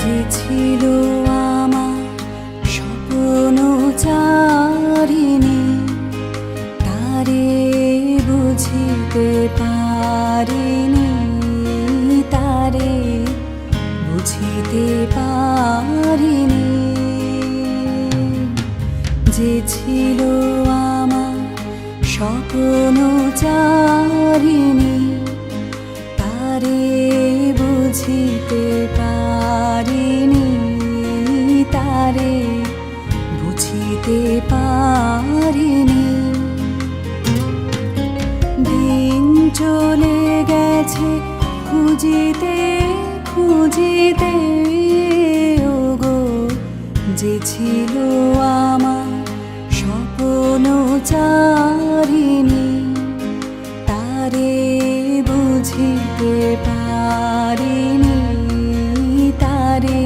যে ছিল আমার স্বপ্ন চারিণী, তারে বুঝিতে পারিনি, তারে বুঝিতে পারিনি। যে ছিল আমার স্বপ্ন চারিণী, তারে বুঝিতে পারিনি, তারে বুঝিতে পারিনি। দিন চলে গেছে খুঁজিতে খুঁজিতে, ওগো যে ছিল আমার স্বপ্ন চারিণী, তারে বুঝিতে পারিনি, তারে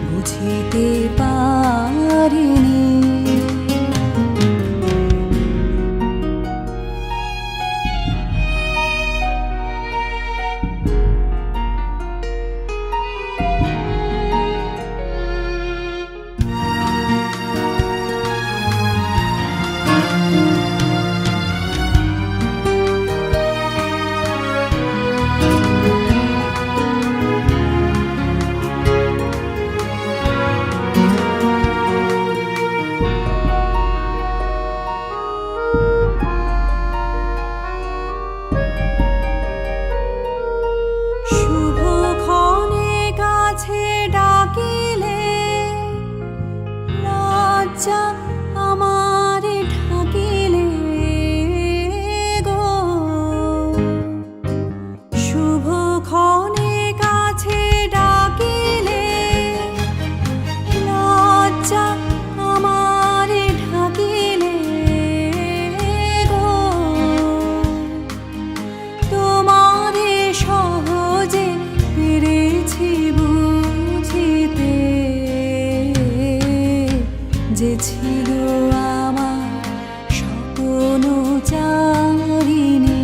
বুঝিতে পারিনি। আমার ঢাকিলে গো, শুভক্ষণে কাছে ডাকিলে, লজ্জা আমার ঢাকিলে গো, তোমারে সহজে পেরেছি বুঝিতে। যে ছিল আমার স্বপ্ন চারিণী,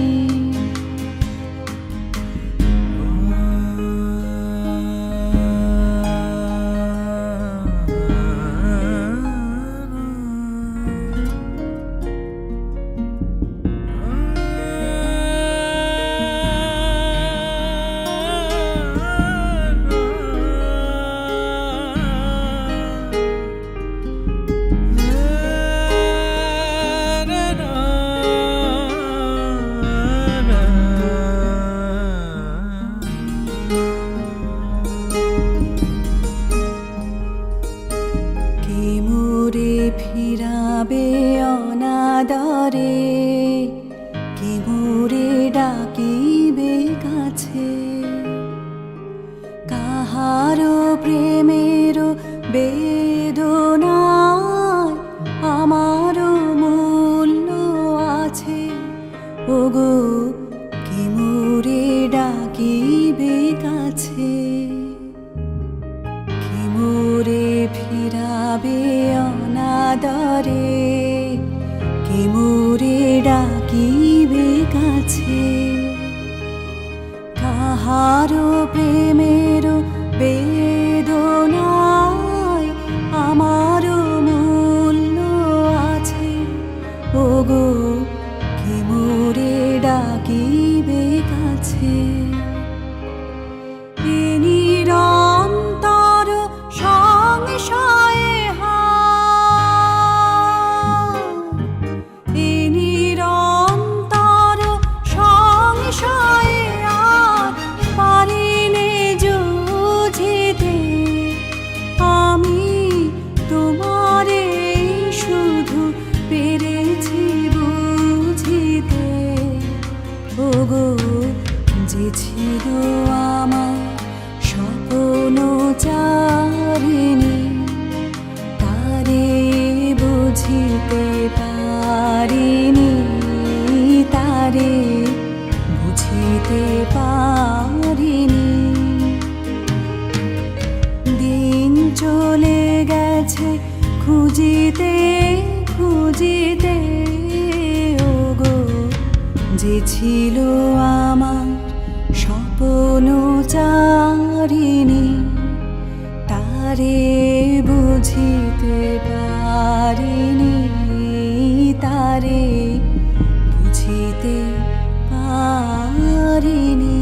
ফিরাবে অনাদরে, কে মোরে ডাকিবে কাছে। কাহারো প্রেমের বেদনায় আমারও মূল্য আছে, ওগো কে মোরে ডাকিবে কাছে। কে মোরে ফিরাবে অনাদরে, কে মোরে ডাকিবে কাছে। কাহারো প্রেমের বেদনায় আমারও মূল্য আছে, ওগো কে মোরে ডাকিবে কাছে। নিরন্তর সংশয়ে নিরন্তর সংশয়ে আর পারিনে যুঝিতে। গেছে খুঁজিতে খুঁজিতে ওগো, যে ছিল আমার স্বপ্ন চারিণী, তারে বুঝিতে পারিনি, তারে বুঝিতে পারিনি।